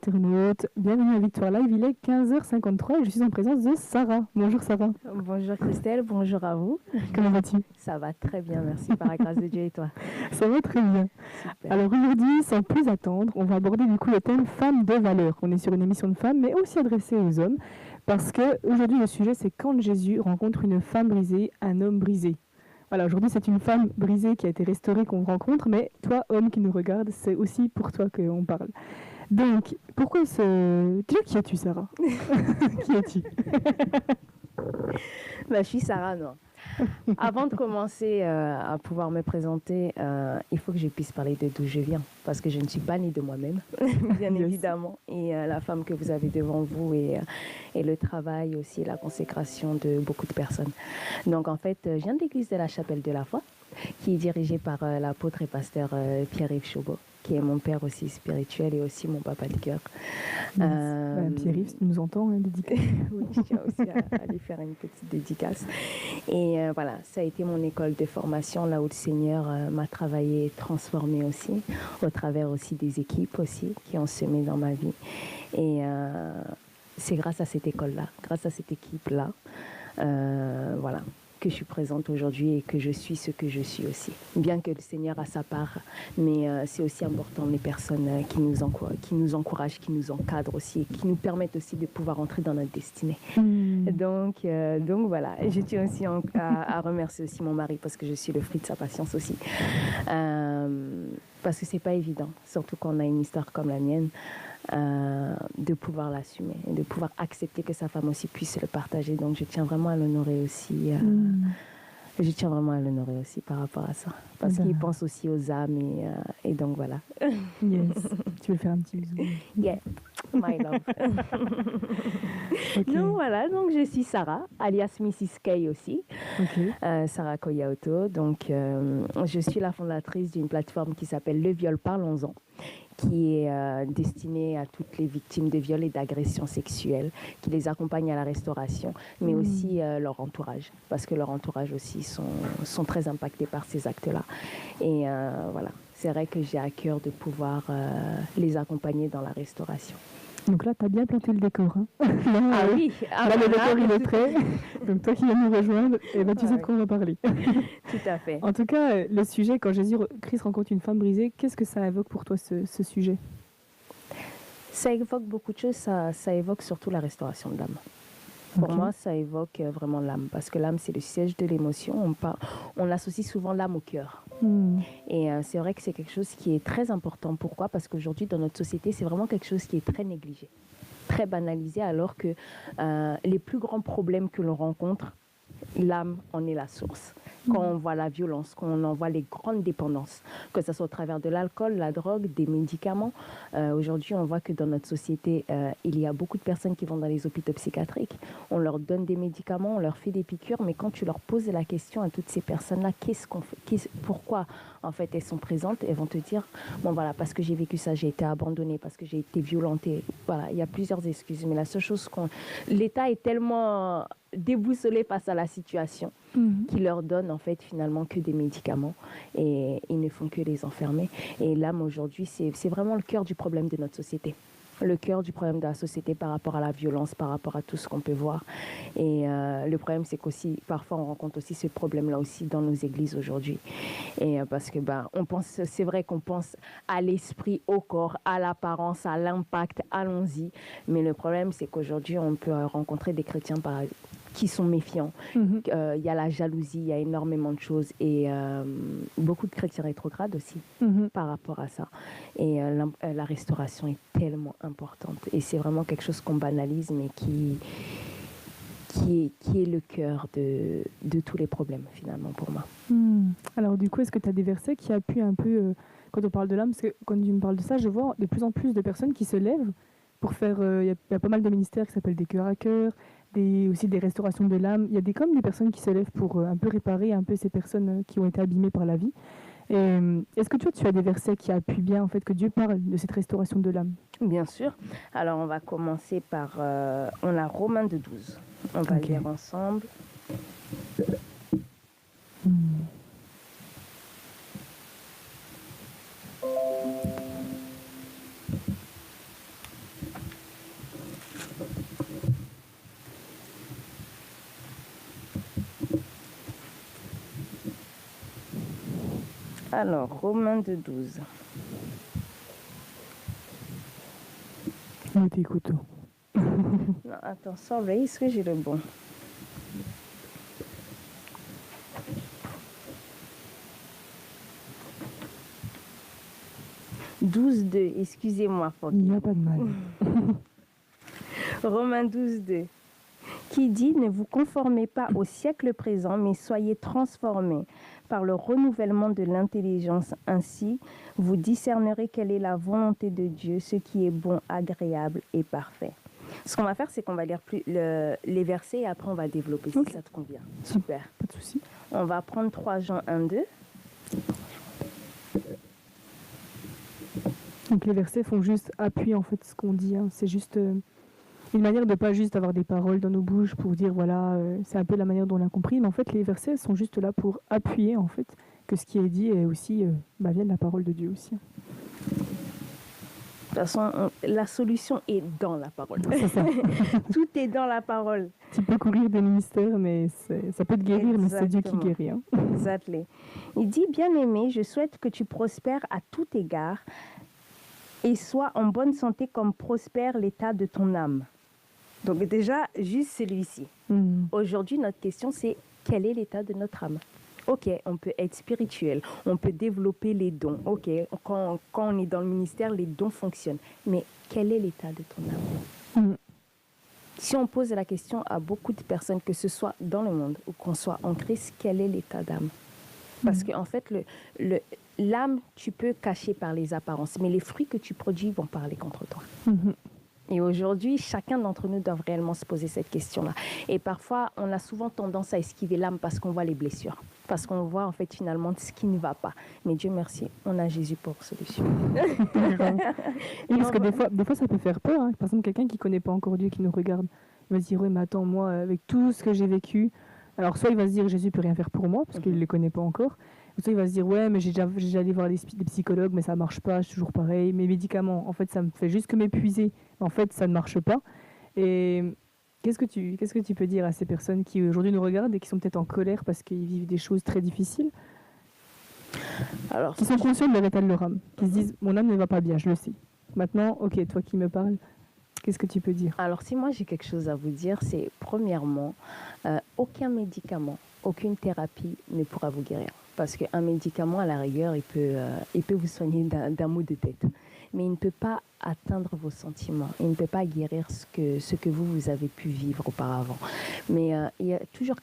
internautes. Bienvenue à Victoire Live. Il est 15h53 et je suis en présence de Sarah. Bonjour Sarah. Bonjour Christelle, bonjour à vous. Comment vas-tu? Ça va très bien, merci par la grâce de Dieu et toi? Ça va très bien. Super. Alors aujourd'hui, sans plus attendre, on va aborder du coup le thème femmes de valeur. On est sur une émission de femmes, mais aussi adressée aux hommes, parce que aujourd'hui le sujet c'est quand Jésus rencontre une femme brisée, un homme brisé. Voilà, aujourd'hui c'est une femme brisée qui a été restaurée qu'on rencontre, mais toi, homme qui nous regarde, c'est aussi pour toi qu'on parle. Donc, pourquoi ce... Déjà, qui es-tu, Sarah? Qui es-tu? Je suis Sarah, non. Avant de commencer à pouvoir me présenter, il faut que je puisse parler de d'où je viens, parce que je ne suis pas née de moi-même, bien évidemment. Et la femme que vous avez devant vous et le travail aussi, la consécration de beaucoup de personnes. Donc en fait, je viens de l'église de la Chapelle de la Foi, qui est dirigée par l'apôtre et pasteur Pierre-Yves Chauveau, qui est mon père aussi spirituel et aussi mon papa de cœur. Pierre-Yves, tu nous entends, hein, dédicace. Oui, je tiens aussi à lui faire une petite dédicace. Et voilà, ça a été mon école de formation, là où le Seigneur m'a travaillé et transformé aussi, au travers aussi des équipes aussi qui ont semé dans ma vie. Et c'est grâce à cette école-là, grâce à cette équipe-là, voilà, que je suis présente aujourd'hui et que je suis ce que je suis aussi. Bien que le Seigneur a sa part, mais c'est aussi important les personnes qui nous encouragent, qui nous encadrent aussi et qui nous permettent aussi de pouvoir entrer dans notre destinée. Donc voilà, et je tiens aussi à remercier aussi mon mari parce que je suis le fruit de sa patience aussi. Parce que c'est pas évident, surtout quand on a une histoire comme la mienne, de pouvoir l'assumer et de pouvoir accepter que sa femme aussi puisse le partager. Donc je tiens vraiment à l'honorer aussi. Je tiens vraiment à l'honorer aussi par rapport à ça. Parce qu'il pense aussi aux âmes et donc voilà. Yes. Tu veux faire un petit bisou? Yeah, my love. Okay. Donc voilà, donc je suis Sarah, alias Mrs. Kay aussi. Okay. Sarah Koyaoto. Donc je suis la fondatrice d'une plateforme qui s'appelle Le Viol Parlons-en, qui est destinée à toutes les victimes de viols et d'agressions sexuelles, qui les accompagne à la restauration, mais aussi leur entourage, parce que leur entourage aussi sont très impactés par ces actes-là. Et voilà, c'est vrai que j'ai à cœur de pouvoir les accompagner dans la restauration. Donc là, tu as bien planté le décor. Hein. Là, oui. Là, le décor, il est prêt. Donc toi qui viens nous rejoindre, et ben, tu sais de quoi on va parler. Tout à fait. En tout cas, le sujet, quand Jésus-Christ rencontre une femme brisée, qu'est-ce que ça évoque pour toi, ce sujet? Ça évoque beaucoup de choses. Ça évoque surtout la restauration de l'âme. Pour moi, ça évoque vraiment l'âme, parce que l'âme, c'est le siège de l'émotion. On associe souvent l'âme au cœur. Et c'est vrai que c'est quelque chose qui est très important. Pourquoi? Parce qu'aujourd'hui, dans notre société, c'est vraiment quelque chose qui est très négligé, très banalisé, alors que les plus grands problèmes que l'on rencontre, l'âme en est la source. Quand on voit la violence, quand on en voit les grandes dépendances, que ce soit au travers de l'alcool, la drogue, des médicaments. Aujourd'hui, on voit que dans notre société, il y a beaucoup de personnes qui vont dans les hôpitaux psychiatriques. On leur donne des médicaments, on leur fait des piqûres, mais quand tu leur poses la question à toutes ces personnes-là, qu'est-ce qu'on fait, pourquoi en fait elles sont présentes, elles vont te dire, bon voilà, parce que j'ai vécu ça, j'ai été abandonnée, parce que j'ai été violentée. Voilà, il y a plusieurs excuses, mais la seule chose l'État est tellement déboussolé face à la situation qui leur donne en fait finalement que des médicaments et ils ne font que les enfermer. Et l'âme aujourd'hui, c'est vraiment le cœur du problème de notre société. Le cœur du problème de la société par rapport à la violence, par rapport à tout ce qu'on peut voir. Et le problème, c'est qu'aussi, parfois, on rencontre aussi ce problème-là aussi dans nos églises aujourd'hui. Et parce que, c'est vrai qu'on pense à l'esprit, au corps, à l'apparence, à l'impact, allons-y. Mais le problème, c'est qu'aujourd'hui, on peut rencontrer des chrétiens qui sont méfiants. Il y a la jalousie, il y a énormément de choses et beaucoup de chrétiens rétrogrades aussi par rapport à ça. Et la restauration est tellement importante et c'est vraiment quelque chose qu'on banalise mais qui est le cœur de tous les problèmes finalement pour moi. Alors du coup, est-ce que tu as des versets qui appuient un peu quand on parle de l'âme? Parce que quand tu me parles de ça, je vois de plus en plus de personnes qui se lèvent pour faire... Il y a pas mal de ministères qui s'appellent des cœurs à cœur, aussi des restaurations de l'âme. Il y a comme des personnes qui se lèvent pour un peu réparer un peu ces personnes qui ont été abîmées par la vie. Et, est-ce que tu as des versets qui appuient bien en fait que Dieu parle de cette restauration de l'âme? Bien sûr. Alors on va commencer par... on a Romains 2,12. On va le lire ensemble. Alors, Romains 2,12. Nous t'écoutons. Non, attends, sorry, est-ce que j'ai le bon? « 12,2 », excusez-moi. Il n'y a pas de mal. Romains 12,2, qui dit « Ne vous conformez pas au siècle présent, mais soyez transformés par le renouvellement de l'intelligence. Ainsi, vous discernerez quelle est la volonté de Dieu, ce qui est bon, agréable et parfait. » Ce qu'on va faire, c'est qu'on va lire les versets et après on va développer, si ça te convient. Super. Pas de souci. On va prendre 3 Jean 1,2. Donc les versets font juste appuyer en fait ce qu'on dit. Hein. C'est juste une manière de pas juste avoir des paroles dans nos bouches pour dire voilà, c'est un peu la manière dont on l'a compris. Mais en fait, les versets sont juste là pour appuyer en fait que ce qui est dit est aussi vient de la parole de Dieu aussi. De toute façon, la solution est dans la parole. C'est ça. Tout est dans la parole. Tu peux courir des ministères, mais ça peut te guérir, mais c'est Dieu qui guérit. Hein. Exactement. Il dit, bien-aimé, je souhaite que tu prospères à tout égard et sois en bonne santé comme prospère l'état de ton âme. Donc déjà, juste celui-ci. Aujourd'hui, notre question, c'est quel est l'état de notre âme? Ok, on peut être spirituel, on peut développer les dons. Ok, quand on est dans le ministère, les dons fonctionnent. Mais quel est l'état de ton âme? Si on pose la question à beaucoup de personnes, que ce soit dans le monde ou qu'on soit en Christ, quel est l'état d'âme? Parce qu'en fait, l'âme, tu peux cacher par les apparences, mais les fruits que tu produis vont parler contre toi. Et aujourd'hui, chacun d'entre nous doit réellement se poser cette question-là. Et parfois, on a souvent tendance à esquiver l'âme parce qu'on voit les blessures, parce qu'on voit en fait finalement ce qui ne va pas. Mais Dieu merci, on a Jésus pour solution. Et parce que des fois, ça peut faire peur. Hein. Par exemple, quelqu'un qui ne connaît pas encore Dieu, qui nous regarde, il va se dire, oui, mais attends, moi, avec tout ce que j'ai vécu, alors soit il va se dire, Jésus ne peut rien faire pour moi, parce qu'il ne le connaît pas encore. Ou soit il va se dire, ouais, mais j'ai déjà allé voir des psychologues, mais ça ne marche pas, je suis toujours pareil. Mes médicaments, en fait, ça me fait juste que m'épuiser. En fait, ça ne marche pas. Et qu'est-ce que tu peux dire à ces personnes qui aujourd'hui nous regardent et qui sont peut-être en colère parce qu'ils vivent des choses très difficiles? Alors, qui sont conscients de leur état de leur âme, qui se disent, mon âme ne va pas bien, je le sais. Maintenant, ok, toi qui me parles, qu'est-ce que tu peux dire? Alors, si moi j'ai quelque chose à vous dire, c'est premièrement, aucun médicament, aucune thérapie ne pourra vous guérir. Parce qu'un médicament, à la rigueur, il peut vous soigner d'un mot de tête. Mais il ne peut pas atteindre vos sentiments. Il ne peut pas guérir ce que vous avez pu vivre auparavant. Mais il y a toujours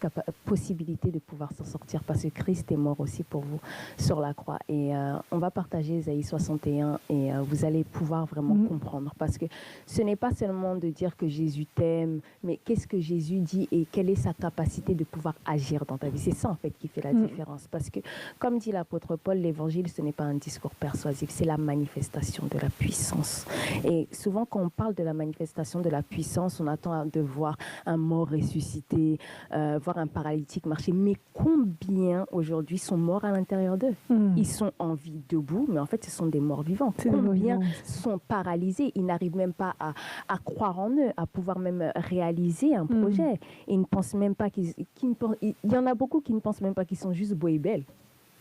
possibilité de pouvoir s'en sortir parce que Christ est mort aussi pour vous sur la croix. Et on va partager Ésaïe 61 et vous allez pouvoir vraiment comprendre. Parce que ce n'est pas seulement de dire que Jésus t'aime, mais qu'est-ce que Jésus dit et quelle est sa capacité de pouvoir agir dans ta vie. C'est ça en fait qui fait la différence. Parce que comme dit l'apôtre Paul, l'évangile ce n'est pas un discours persuasif, c'est la manifestation de la puissance. Et souvent, quand on parle de la manifestation de la puissance, on attend de voir un mort ressuscité, voir un paralytique marcher. Mais combien aujourd'hui sont morts à l'intérieur d'eux? Ils sont en vie debout, mais en fait, ce sont des morts vivants. Combien sont paralysés? Ils n'arrivent même pas à croire en eux, à pouvoir même réaliser un projet. Ils ne pensent même pas il y en a beaucoup qui ne pensent même pas qu'ils sont juste beaux et belles.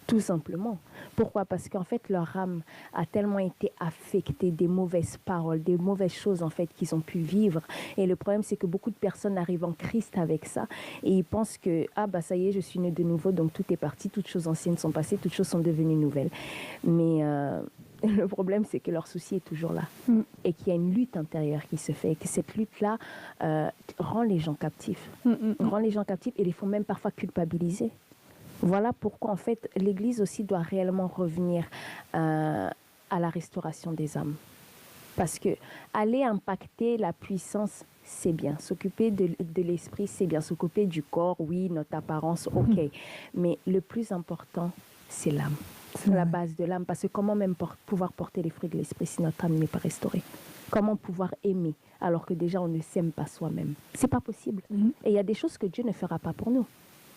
Tout simplement. Pourquoi? Parce qu'en fait, leur âme a tellement été affectée des mauvaises paroles, des mauvaises choses en fait qu'ils ont pu vivre. Et le problème, c'est que beaucoup de personnes arrivent en Christ avec ça et ils pensent que ça y est, je suis né de nouveau, donc tout est parti, toutes choses anciennes sont passées, toutes choses sont devenues nouvelles. Mais le problème, c'est que leur souci est toujours là et qu'il y a une lutte intérieure qui se fait et que cette lutte-là rend les gens captifs. Rend les gens captifs et les font même parfois culpabiliser. Voilà pourquoi, en fait, l'Église aussi doit réellement revenir à la restauration des âmes. Parce que aller impacter la puissance, c'est bien. S'occuper de l'esprit, c'est bien. S'occuper du corps, oui, notre apparence, ok. Mais le plus important, c'est l'âme. C'est la base de l'âme. Parce que comment même pouvoir porter les fruits de l'esprit si notre âme n'est pas restaurée? Comment pouvoir aimer alors que déjà on ne s'aime pas soi-même? C'est pas possible. Et il y a des choses que Dieu ne fera pas pour nous.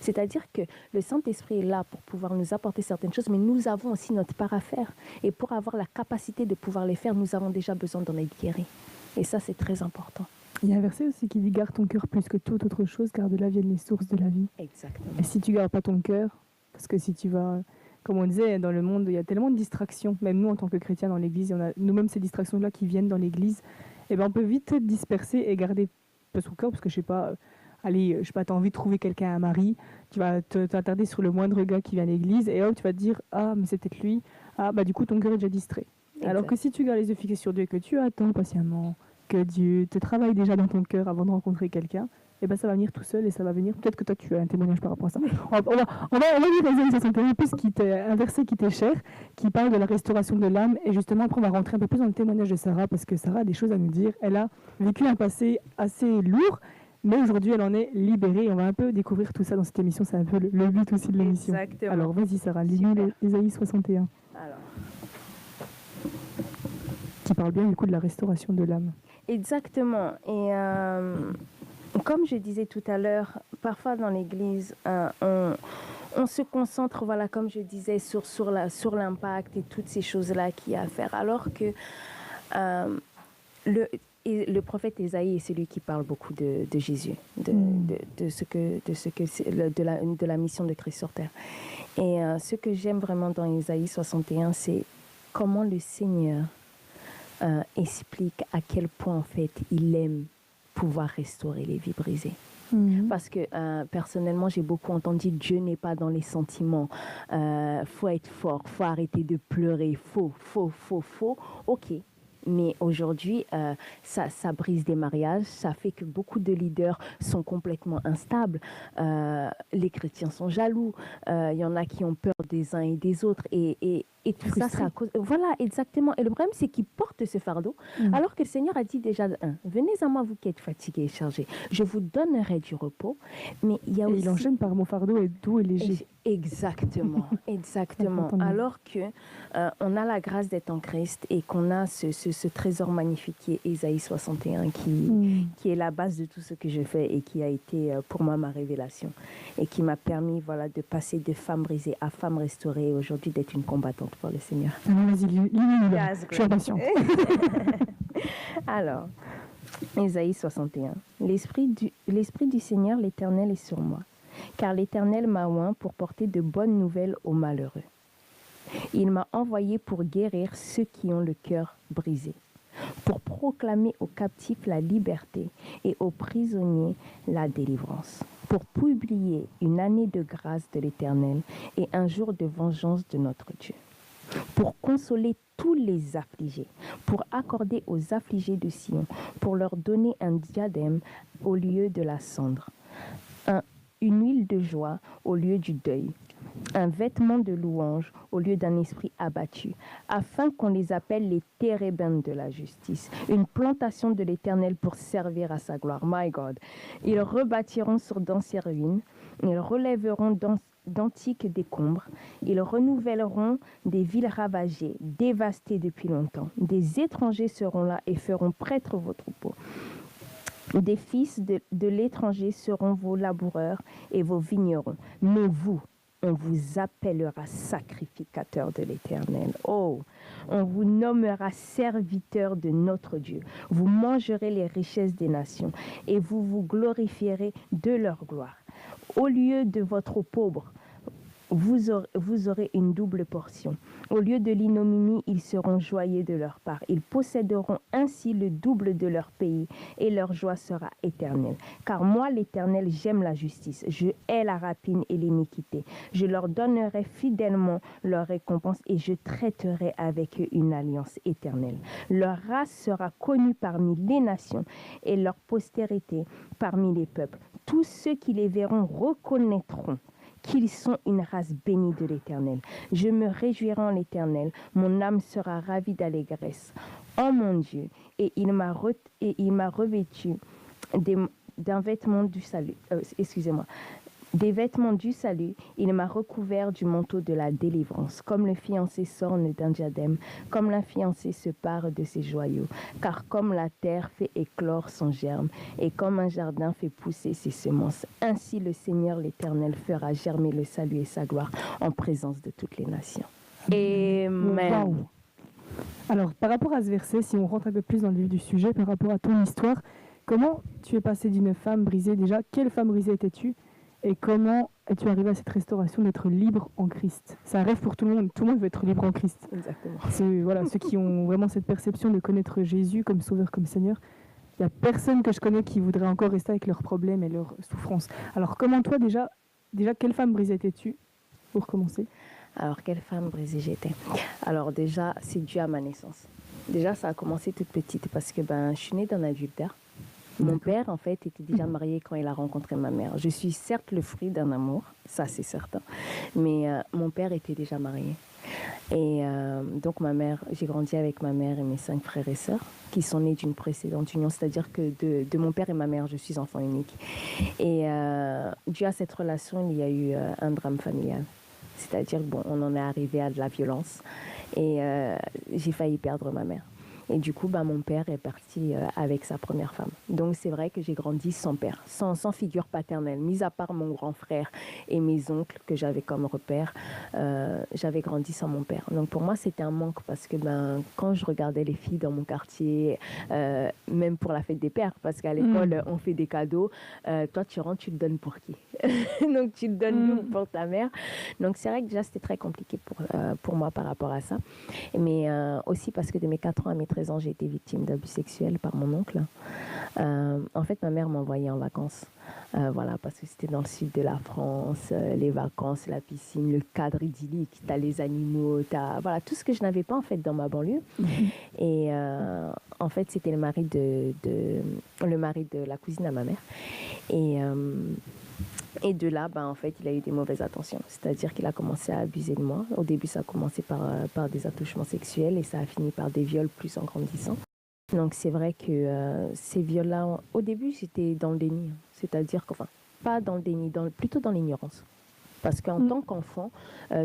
C'est-à-dire que le Saint-Esprit est là pour pouvoir nous apporter certaines choses, mais nous avons aussi notre part à faire. Et pour avoir la capacité de pouvoir les faire, nous avons déjà besoin d'en être guéris. Et ça, c'est très important. Il y a un verset aussi qui dit « Garde ton cœur plus que toute autre chose, car de là viennent les sources de la vie. » Exactement. Et si tu ne gardes pas ton cœur, parce que si tu vas comme on disait, dans le monde, il y a tellement de distractions. Même nous, en tant que chrétiens dans l'Église, on a nous-mêmes ces distractions-là qui viennent dans l'Église. Et ben, on peut vite être dispersé et garder peu sous le cœur, parce que je sais pas, t'as envie de trouver quelqu'un à mari, tu vas t'attarder sur le moindre gars qui vient à l'Église, et hop, tu vas te dire, ah, mais c'est peut-être lui. Ah, bah du coup, ton cœur est déjà distrait. Exact. Alors que si tu gardes les yeux fixés sur Dieu et que tu attends patiemment que Dieu te travaille déjà dans ton cœur avant de rencontrer quelqu'un, et ben ça va venir tout seul et ça va venir. Peut-être que toi tu as un témoignage par rapport à ça. On va lire Ésaïe 61, un verset qui t'est cher, qui parle de la restauration de l'âme. Et justement, après, on va rentrer un peu plus dans le témoignage de Sarah, parce que Sarah a des choses à nous dire. Elle a vécu un passé assez lourd, mais aujourd'hui elle en est libérée. Et on va un peu découvrir tout ça dans cette émission. C'est un peu le but aussi de l'émission. Exactement. Alors vas-y Sarah, lis-nous Ésaïe 61. Alors. Qui parle bien du coup de la restauration de l'âme. Exactement. Et comme je disais tout à l'heure, parfois dans l'Église, on se concentre, voilà, comme je disais, sur l'impact et toutes ces choses-là qu'il y a à faire. Alors que le prophète Ésaïe est celui qui parle beaucoup de Jésus, de la mission de Christ sur terre. Et ce que j'aime vraiment dans Ésaïe 61, c'est comment le Seigneur explique à quel point en fait il aime pouvoir restaurer les vies brisées. Parce que personnellement j'ai beaucoup entendu Dieu n'est pas dans les sentiments, faut être fort, faut arrêter de pleurer, faut, ok. Mais aujourd'hui, ça brise des mariages, ça fait que beaucoup de leaders sont complètement instables. Les chrétiens sont jaloux, il y en a qui ont peur des uns et des autres. Et tout ça, ça cause... Voilà, exactement. Et le problème, c'est qu'ils portent ce fardeau, alors que le Seigneur a dit déjà, venez à moi, vous qui êtes fatigués et chargés, je vous donnerai du repos. Mais il y a aussi... il enchaîne par mon fardeau est doux et léger. Exactement, exactement. Alors que on a la grâce d'être en Christ et qu'on a ce trésor magnifique qui est Ésaïe 61, qui est la base de tout ce que je fais et qui a été pour moi ma révélation et qui m'a permis, voilà, de passer de femme brisée à femme restaurée et aujourd'hui d'être une combattante pour le Seigneur. Vas-y, lis-le. Je suis impatiente. Alors, Ésaïe 61. L'Esprit du Seigneur, l'Éternel, est sur moi, car l'Éternel m'a oint pour porter de bonnes nouvelles aux malheureux. Il m'a envoyé pour guérir ceux qui ont le cœur brisé, pour proclamer aux captifs la liberté et aux prisonniers la délivrance, pour publier une année de grâce de l'Éternel et un jour de vengeance de notre Dieu, pour consoler tous les affligés, pour accorder aux affligés de Sion, pour leur donner un diadème au lieu de la cendre, une huile de joie au lieu du deuil, un vêtement de louange au lieu d'un esprit abattu, afin qu'on les appelle les térébintes de la justice, une plantation de l'Éternel pour servir à sa gloire. My God. Ils rebâtiront sur d'anciennes ruines, ils relèveront d'antiques décombres, ils renouvelleront des villes ravagées, dévastées depuis longtemps. Des étrangers seront là et feront paître vos troupeaux. Des fils de l'étranger seront vos laboureurs et vos vignerons. Mais vous, on vous appellera sacrificateur de l'Éternel. Oh, on vous nommera serviteur de notre Dieu. Vous mangerez les richesses des nations et vous vous glorifierez de leur gloire. Au lieu de votre pauvre, vous aurez une double portion. Au lieu de l'ignominie, ils seront joyeux de leur part. Ils posséderont ainsi le double de leur pays et leur joie sera éternelle. Car moi, l'Éternel, j'aime la justice. Je hais la rapine et l'iniquité. Je leur donnerai fidèlement leur récompense et je traiterai avec eux une alliance éternelle. Leur race sera connue parmi les nations et leur postérité parmi les peuples. Tous ceux qui les verront reconnaîtront qu'ils sont une race bénie de l'Éternel. Je me réjouirai en l'Éternel, mon âme sera ravie d'allégresse en mon Dieu, et il m'a revêtu d'un vêtement du salut. Des vêtements du salut, il m'a recouvert du manteau de la délivrance, comme le fiancé s'orne d'un diadème, comme la fiancée se pare de ses joyaux, car comme la terre fait éclore son germe, et comme un jardin fait pousser ses semences, ainsi le Seigneur l'Éternel fera germer le salut et sa gloire en présence de toutes les nations. Amen. Wow. Alors, par rapport à ce verset, si on rentre un peu plus dans le vif du sujet, par rapport à ton histoire, comment tu es passée d'une femme brisée déjà? Quelle femme brisée étais-tu? Et comment es-tu arrivé à cette restauration d'être libre en Christ? C'est un rêve pour tout le monde veut être libre en Christ. Exactement. Voilà, ceux qui ont vraiment cette perception de connaître Jésus comme Sauveur, comme Seigneur, il n'y a personne que je connais qui voudrait encore rester avec leurs problèmes et leurs souffrances. Alors comment toi déjà quelle femme brisée étais-tu, pour commencer? Alors, quelle femme brisée j'étais? Alors déjà, c'est dû à ma naissance. Déjà, ça a commencé toute petite parce que je suis née d'un adultère. Mon père, en fait, était déjà marié quand il a rencontré ma mère. Je suis certes le fruit d'un amour, ça c'est certain, mais mon père était déjà marié. Et donc j'ai grandi avec ma mère et mes 5 frères et sœurs qui sont nés d'une précédente union, c'est-à-dire que de mon père et ma mère, je suis enfant unique. Et dû à cette relation, il y a eu un drame familial. C'est-à-dire on en est arrivé à de la violence et j'ai failli perdre ma mère. Et du coup, mon père est parti avec sa première femme. Donc, c'est vrai que j'ai grandi sans père, sans figure paternelle. Mis à part mon grand frère et mes oncles que j'avais comme repère, j'avais grandi sans mon père. Donc, pour moi, c'était un manque parce que quand je regardais les filles dans mon quartier, même pour la fête des pères, parce qu'à l'école, on fait des cadeaux. Toi, tu rentres, tu te donnes pour qui? Donc, tu te donnes pour ta mère. Donc, c'est vrai que déjà, c'était très compliqué pour moi par rapport à ça. Mais aussi parce que de mes 4 ans à mes 13 ans, j'ai été victime d'abus sexuels par mon oncle. En fait, ma mère m'envoyait en vacances. Voilà, parce que c'était dans le sud de la France, les vacances, la piscine, le cadre idyllique, tu as les animaux, voilà, tout ce que je n'avais pas en fait dans ma banlieue. Et en fait, c'était le mari de la cousine à ma mère. Et de là, en fait, il a eu des mauvaises attentions. C'est-à-dire qu'il a commencé à abuser de moi. Au début, ça a commencé par des attouchements sexuels et ça a fini par des viols plus en grandissant. Donc, c'est vrai que ces viols-là, au début, j'étais dans le déni. C'est-à-dire pas dans le déni, plutôt dans l'ignorance. Parce qu'en tant qu'enfant,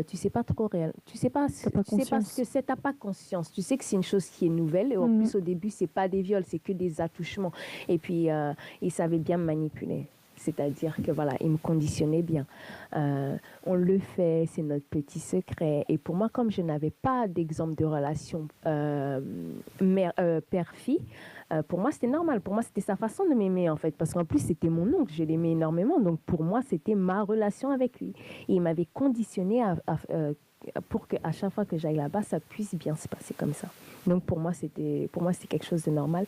tu sais pas trop réel. Tu sais pas ce que c'est, t'as pas conscience. Tu sais que c'est une chose qui est nouvelle. Et en plus, au début, c'est pas des viols, c'est que des attouchements. Et puis, il savait bien me manipuler. C'est-à-dire que voilà, il me conditionnait bien. On le fait, c'est notre petit secret. Et pour moi, comme je n'avais pas d'exemple de relation père-fille, pour moi, c'était normal. Pour moi, c'était sa façon de m'aimer, en fait. Parce qu'en plus, c'était mon oncle. Je l'aimais énormément. Donc, pour moi, c'était ma relation avec lui. Et il m'avait conditionné pour qu'à chaque fois que j'aille là-bas, ça puisse bien se passer comme ça. Donc, pour moi, c'était quelque chose de normal.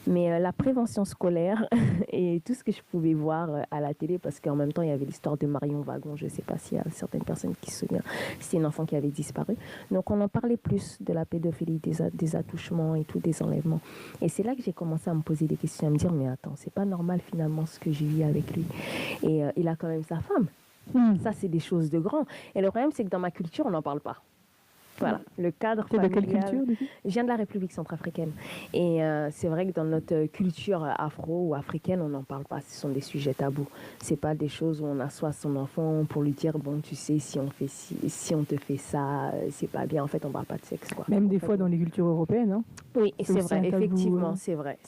Mais la prévention scolaire et tout ce que je pouvais voir à la télé, parce qu'en même temps, il y avait l'histoire de Marion Wagon. Je ne sais pas s'il y a certaines personnes qui se souviennent. C'était une enfant qui avait disparu. Donc, on en parlait plus de la pédophilie, des attouchements et tout, des enlèvements. Et c'est là que j'ai commencé à me poser des questions, à me dire, mais attends, c'est pas normal finalement ce que j'ai vu avec lui. Et il a quand même sa femme. Ça, c'est des choses de grand. Et le problème, c'est que dans ma culture, on n'en parle pas. Voilà, le cadre familial. De quelle culture, du coup? Je viens de la République centrafricaine. Et c'est vrai que dans notre culture afro ou africaine, on n'en parle pas. Ce sont des sujets tabous. Ce n'est pas des choses où on assoit son enfant pour lui dire, bon, tu sais, si on te fait ça, c'est pas bien. En fait, on ne parle pas de sexe, quoi. Même des fois dans les cultures européennes, hein. Oui, c'est vrai, effectivement, c'est vrai.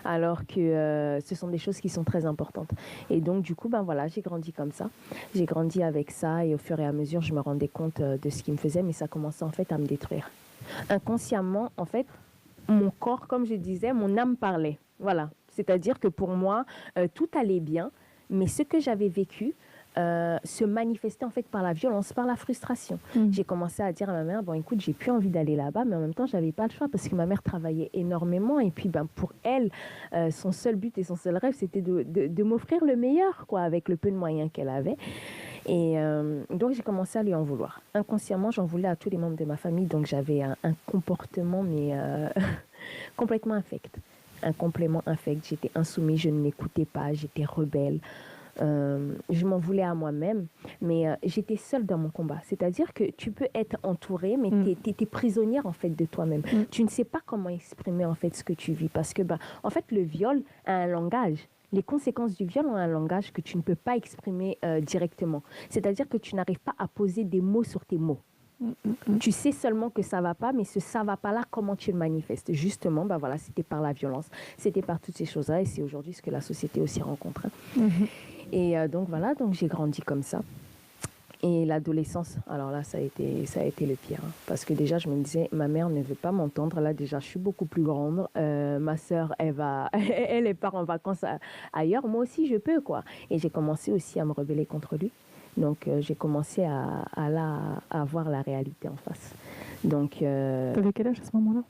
Alors que ce sont des choses qui sont très importantes. Et donc, du coup, voilà, j'ai grandi comme ça. J'ai grandi avec ça et au fur et à mesure, je me rendais compte de ce qu'il me faisait, mais ça commençait en fait à me détruire. Inconsciemment, en fait, mon corps, comme je disais, mon âme parlait. Voilà, c'est-à-dire que pour moi, tout allait bien, mais ce que j'avais vécu se manifestait en fait par la violence, par la frustration. J'ai commencé à dire à ma mère, bon écoute, j'ai plus envie d'aller là-bas, mais en même temps, j'avais pas le choix parce que ma mère travaillait énormément et puis pour elle, son seul but et son seul rêve, c'était de m'offrir le meilleur, quoi, avec le peu de moyens qu'elle avait. Et donc, j'ai commencé à lui en vouloir. Inconsciemment, j'en voulais à tous les membres de ma famille, donc j'avais un comportement, mais complètement infect. Un complément infect. J'étais insoumise, je ne m'écoutais pas, j'étais rebelle. Je m'en voulais à moi-même, mais j'étais seule dans mon combat. C'est-à-dire que tu peux être entourée, mais tu es prisonnière en fait de toi-même. Tu ne sais pas comment exprimer en fait ce que tu vis parce que en fait le viol a un langage. Les conséquences du viol ont un langage que tu ne peux pas exprimer directement. C'est-à-dire que tu n'arrives pas à poser des mots sur tes mots. Tu sais seulement que ça va pas, mais ce ça va pas là, comment tu le manifestes? Justement, voilà, c'était par la violence, c'était par toutes ces choses-là, et c'est aujourd'hui ce que la société aussi rencontre. Et donc voilà, donc j'ai grandi comme ça. Et l'adolescence, alors là, ça a été le pire. Hein, parce que déjà, je me disais, ma mère ne veut pas m'entendre. Là, déjà, je suis beaucoup plus grande. Ma sœur, elle part en vacances ailleurs. Moi aussi, je peux, quoi. Et j'ai commencé aussi à me rebeller contre lui. Donc, j'ai commencé à voir la réalité en face. Donc, t'avais quel âge à ce moment-là?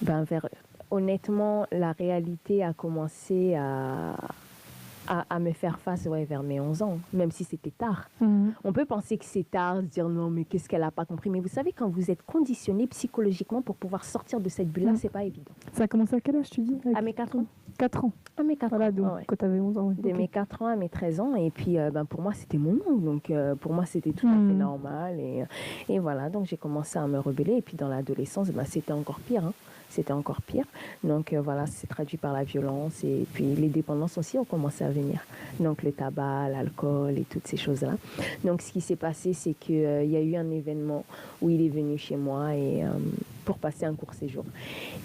Ben, honnêtement, la réalité a commencé à me faire face vers mes 11 ans, même si c'était tard. On peut penser que c'est tard, se dire non, mais qu'est-ce qu'elle n'a pas compris. Mais vous savez, quand vous êtes conditionné psychologiquement pour pouvoir sortir de cette bulle-là, c'est pas évident. Ça a commencé à quel âge, tu dis? À mes 4 ans. 4 ans. À mes 4 voilà, ans. donc quand tu avais 11 ans. De mes 4 ans à mes 13 ans. Et puis, pour moi, c'était mon nom. Donc, pour moi, c'était tout à fait normal. Et voilà, donc j'ai commencé à me rebeller. Et puis, dans l'adolescence, c'était encore pire. C'était encore pire. Donc, voilà, c'est traduit par la violence. Et puis, les dépendances aussi ont commencé à venir. Donc, le tabac, l'alcool et toutes ces choses-là. Donc, ce qui s'est passé, c'est qu'il y a eu un événement où il est venu chez moi pour passer un court séjour.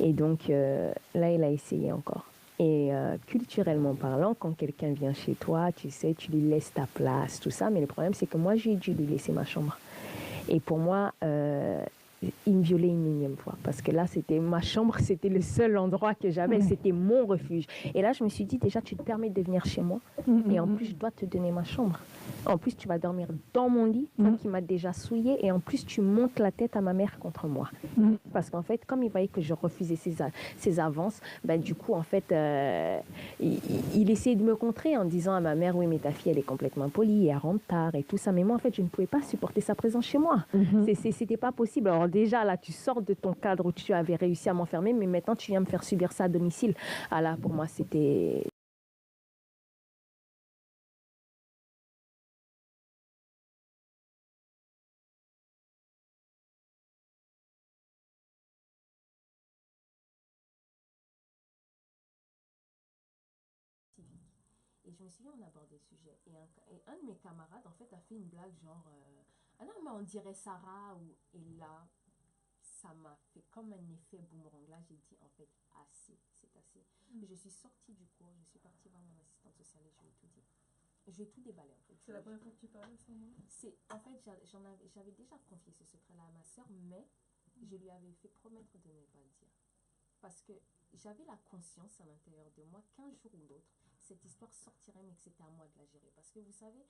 Et donc, là, il a essayé encore. Et culturellement parlant, quand quelqu'un vient chez toi, tu sais, tu lui laisses ta place, tout ça. Mais le problème, c'est que moi, j'ai dû lui laisser ma chambre. Et pour moi, il me violait une énième fois. Parce que là, c'était ma chambre, c'était le seul endroit que j'avais. C'était mon refuge. Et là, je me suis dit, déjà, tu te permets de venir chez moi. Et en plus, je dois te donner ma chambre. En plus, tu vas dormir dans mon lit, toi qui m'as déjà souillé. Et en plus, tu montes la tête à ma mère contre moi. Parce qu'en fait, comme il voyait que je refusais ses avances, ben, du coup, en fait, il essayait de me contrer en disant à ma mère, oui, mais ta fille, elle est complètement polie, elle rentre tard et tout ça. Mais moi, en fait, je ne pouvais pas supporter sa présence chez moi. C'était pas possible. Alors déjà, là, tu sors de ton cadre où tu avais réussi à m'enfermer, mais maintenant, tu viens me faire subir ça à domicile. Ah là, pour moi, c'était... Et je me souviens, on abordait le sujet. Et un de mes camarades, en fait, a fait une blague genre ah non, mais on dirait Sarah. Et là, ça m'a fait comme un effet boomerang. Là, j'ai dit en fait, assez, c'est assez. Je suis sortie du cours, je suis partie voir mon assistante sociale et je lui ai tout dit. Je vais tout déballer en fait. C'est la première fois que tu parlais à ce moment-là? En fait, j'avais déjà confié ce secret-là à ma soeur, mais je lui avais fait promettre de ne pas le dire. Parce que j'avais la conscience à l'intérieur de moi qu'un jour ou l'autre, cette histoire sortirait, mais que c'était à moi de la gérer. Parce que vous savez,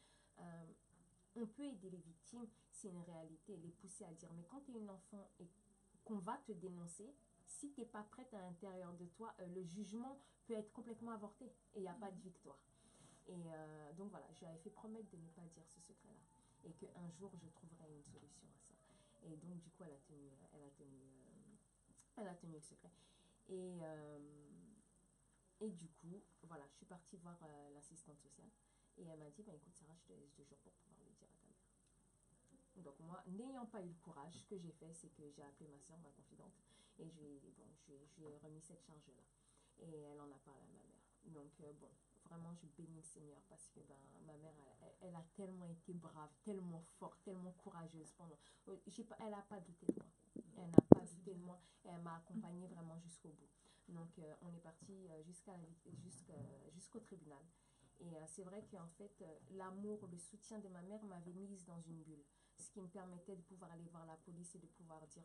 on peut aider les victimes, c'est une réalité, les pousser à dire. Mais quand tu es une enfant et qu'on va te dénoncer, si tu n'es pas prête à l'intérieur de toi, le jugement peut être complètement avorté et il n'y a pas de victoire. Et donc voilà, je lui avais fait promettre de ne pas dire ce secret-là. Et qu'un jour, je trouverais une solution à ça. Et donc, du coup, elle a tenu le secret. Et du coup, voilà, je suis partie voir l'assistante sociale. Et elle m'a dit, bah, écoute Sarah, je te laisse 2 jours pour pouvoir le dire à ta mère. Donc moi, n'ayant pas eu le courage, ce que j'ai fait, c'est que j'ai appelé ma soeur, ma confidente, et je lui ai remis cette charge-là. Et elle en a parlé à ma mère. Donc bon, vraiment, je bénis le Seigneur parce que ma mère, elle a tellement été brave, tellement forte, tellement courageuse. Elle n'a pas douté de moi. Elle n'a pas douté de moi et elle m'a accompagnée vraiment jusqu'au bout. Donc on est parti jusqu'au tribunal. Et c'est vrai qu'en fait, l'amour, le soutien de ma mère m'avait mise dans une bulle. Ce qui me permettait de pouvoir aller voir la police et de pouvoir dire